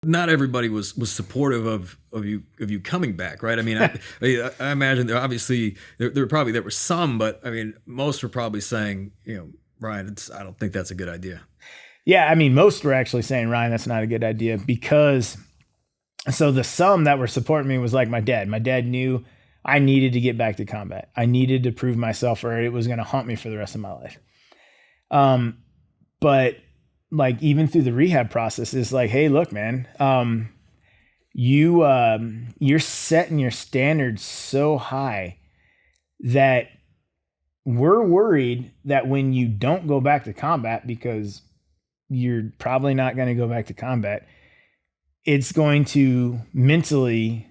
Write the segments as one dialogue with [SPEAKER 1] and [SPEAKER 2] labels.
[SPEAKER 1] Not everybody was supportive of you coming back, right? I mean, I imagine there were some, but I mean, most were probably saying, Ryan, I don't think that's a good idea.
[SPEAKER 2] Yeah, I mean, most were actually saying, Ryan, that's not a good idea, because so the some that were supporting me was like my dad. My dad knew I needed to get back to combat. I needed to prove myself, or it was going to haunt me for the rest of my life. But like even through the rehab process, it's like, hey, look, man, you're setting your standards so high that we're worried that when you don't go back to combat, because you're probably not going to go back to combat, it's going to mentally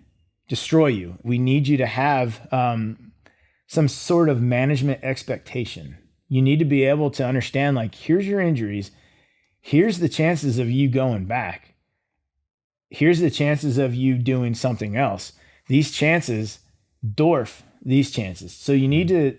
[SPEAKER 2] destroy you. We need you to have some sort of management expectation. You need to be able to understand, like, here's your injuries. Here's the chances of you going back. Here's the chances of you doing something else. These chances dwarf these chances. So you need to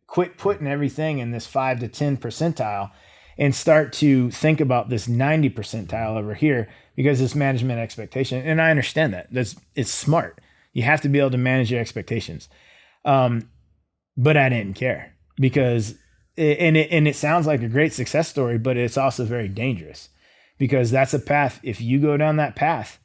[SPEAKER 2] quit putting everything in this 5 to 10 percentile and start to think about this 90 percentile over here, because it's management expectation. And I understand that. It's smart. You have to be able to manage your expectations. But I didn't care, because it sounds like a great success story, but it's also very dangerous, because that's a path. If you go down that path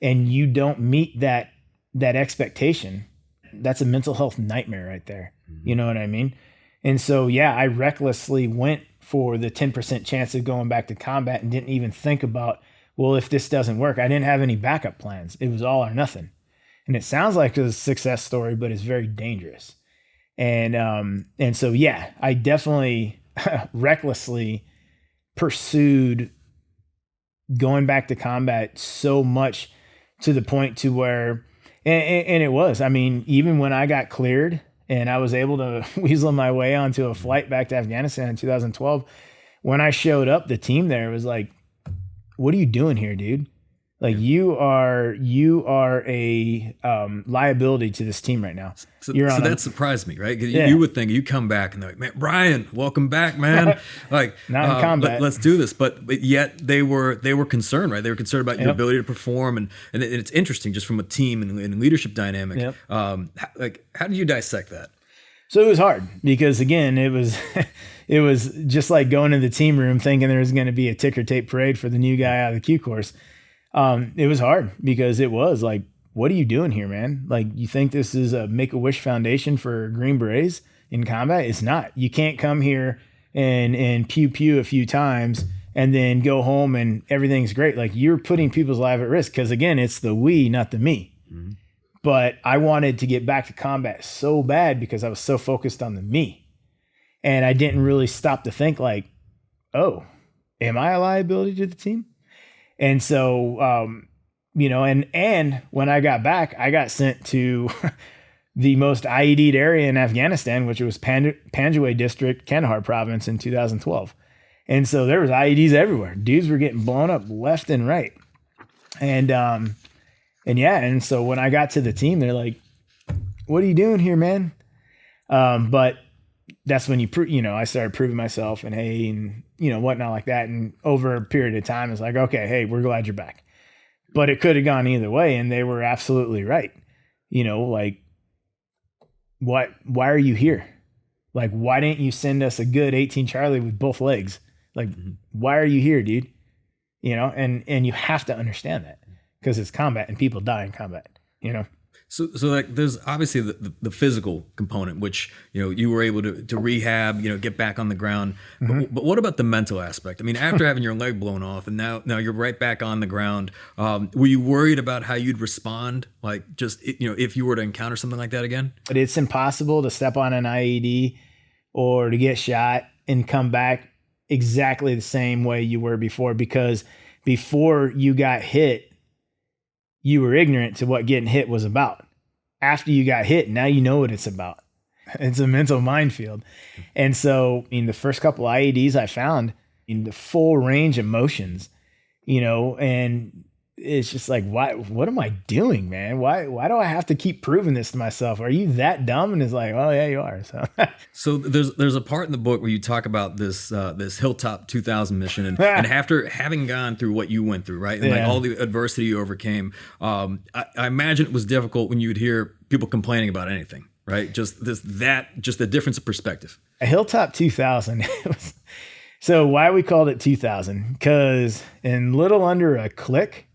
[SPEAKER 2] and you don't meet that expectation, that's a mental health nightmare right there. Mm-hmm. You know what I mean? And so, yeah, I recklessly went for the 10% chance of going back to combat and didn't even think about, well, if this doesn't work, I didn't have any backup plans. It was all or nothing. And it sounds like a success story, but it's very dangerous. And so, yeah, I definitely recklessly pursued going back to combat so much, to the point to where, and it was, I mean, even when I got cleared and I was able to weasel my way onto a flight back to Afghanistan in 2012, when I showed up, the team there was like, what are you doing here, dude? Like, you are a liability to this team right now.
[SPEAKER 1] So that surprised me, right? You would think you come back and they're like, man, Brian, welcome back, man. Like,
[SPEAKER 2] not in combat.
[SPEAKER 1] Let's do this. But yet they were concerned, right? They were concerned about your ability to perform, and it's interesting just from a team and leadership dynamic. Yep. Like, how do you dissect that?
[SPEAKER 2] So it was hard, because again, it was just like going to the team room thinking there was going to be a ticker tape parade for the new guy out of the Q course. It was hard, because it was like, what are you doing here, man? Like, you think this is a Make-A-Wish Foundation for Green Berets in combat? It's not. You can't come here and pew a few times and then go home and everything's great. Like, you're putting people's lives at risk, because again, it's the we, not the me. Mm-hmm. But I wanted to get back to combat so bad because I was so focused on the me. And I didn't really stop to think, like, oh, am I a liability to the team? And so, and when I got back, I got sent to the most IED'd area in Afghanistan, which was Panjwai District, Kandahar Province, in 2012. And so there was IEDs everywhere. Dudes were getting blown up left and right. And so when I got to the team, they're like, what are you doing here, man? But that's when I started proving myself and, hey, and, whatnot like that. And over a period of time, it's like, okay, hey, we're glad you're back. But it could have gone either way. And they were absolutely right. Like, why are you here? Like, why didn't you send us a good 18 Charlie with both legs? Like, why are you here, dude? And you have to understand that, because it's combat and people die in combat,
[SPEAKER 1] So like, there's obviously the physical component, which, you were able to rehab, get back on the ground. Mm-hmm. But what about the mental aspect? I mean, after having your leg blown off and now you're right back on the ground, were you worried about how you'd respond? Like, just, if you were to encounter something like that again?
[SPEAKER 2] But it's impossible to step on an IED or to get shot and come back exactly the same way you were before, because before you got hit, you were ignorant to what getting hit was about. After you got hit, now you know what it's about. It's a mental minefield. And so in the first couple of IEDs I found, in the full range of motions, and it's just like, what am I doing, man? Why do I have to keep proving this to myself? Are you that dumb? And it's like, oh yeah, you are. So
[SPEAKER 1] So there's a part in the book where you talk about this Hilltop 2000 mission, and after having gone through what you went through, right, and like all the adversity you overcame, I imagine it was difficult when you would hear people complaining about anything, right? Just a difference of perspective.
[SPEAKER 2] A Hilltop 2000. So why we called it 2000? Because in little under a click,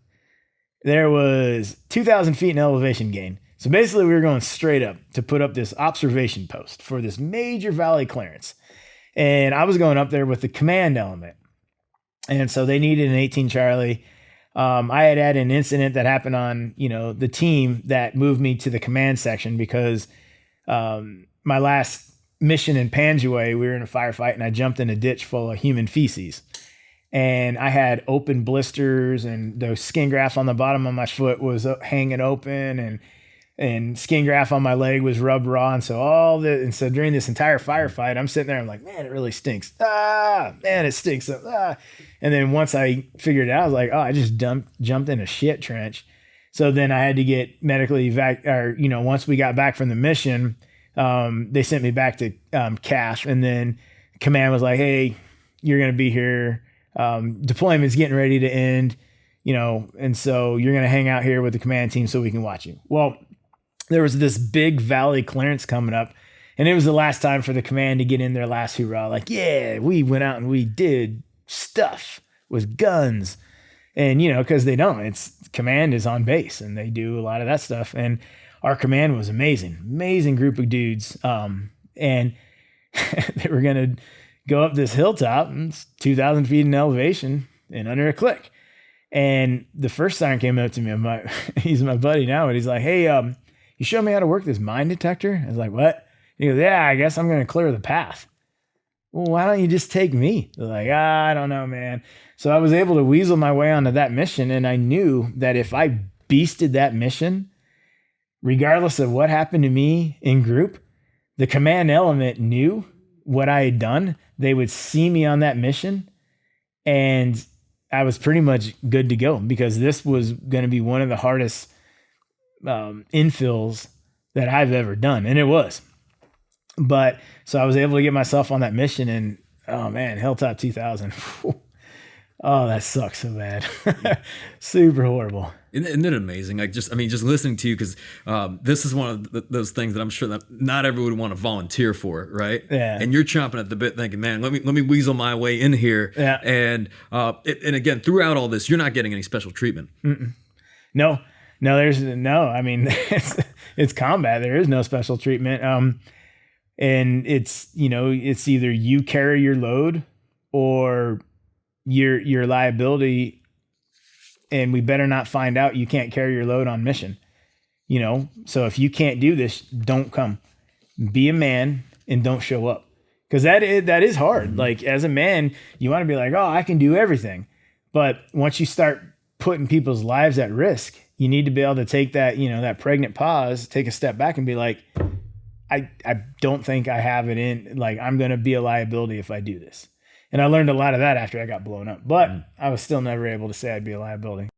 [SPEAKER 2] there was 2,000 feet in elevation gain. So basically we were going straight up to put up this observation post for this major valley clearance. And I was going up there with the command element. And so they needed an 18 Charlie. I had an incident that happened on, the team that moved me to the command section because my last mission in Panjwai, we were in a firefight and I jumped in a ditch full of human feces. And I had open blisters, and the skin graft on the bottom of my foot was hanging open, and skin graft on my leg was rubbed raw. And so during this entire firefight, I'm sitting there, I'm like, man, it really stinks. Man, it stinks. And then once I figured it out, I was like, oh, I just jumped in a shit trench. So then I had to get medically once we got back from the mission, they sent me back to CAF, and then command was like, hey, you're going to be here. Deployment's getting ready to end, and so you're going to hang out here with the command team so we can watch you. Well, there was this big valley clearance coming up, and it was the last time for the command to get in their last hoorah. Like, yeah, we went out and we did stuff with guns, and, cause command is on base and they do a lot of that stuff. And our command was amazing group of dudes. And they were going to go up this hilltop, and it's 2,000 feet in elevation and under a click. And the first sergeant came up to me. He's my buddy now, but he's like, hey, you show me how to work this mine detector? I was like, what? He goes, yeah, I guess I'm going to clear the path. Well, why don't you just take me? They're like, I don't know, man. So I was able to weasel my way onto that mission. And I knew that if I beasted that mission, regardless of what happened to me in group, the command element knew what I had done. They would see me on that mission, and I was pretty much good to go, because this was going to be one of the hardest infills that I've ever done. And it was. But so I was able to get myself on that mission, and oh man, Hilltop 2000. Oh, that sucks so bad. Super horrible.
[SPEAKER 1] Isn't it amazing? Just listening to you, because this is one of those things that I'm sure that not everyone would want to volunteer for, right? Yeah. And you're chomping at the bit, thinking, "Man, let me weasel my way in here." Yeah. And again, throughout all this, you're not getting any special treatment.
[SPEAKER 2] Mm-mm. No. There's no. I mean, it's combat. There is no special treatment. And it's it's either you carry your load or your liability, and we better not find out you can't carry your load on mission. So if you can't do this, don't come. Be a man and don't show up, because that is hard. Mm-hmm. Like, as a man, you want to be like, oh, I can do everything, but once you start putting people's lives at risk, you need to be able to take that that pregnant pause, take a step back, and be like, I don't think I have it in. Like, I'm going to be a liability if I do this. And I learned a lot of that after I got blown up, but I was still never able to say I'd be a liability.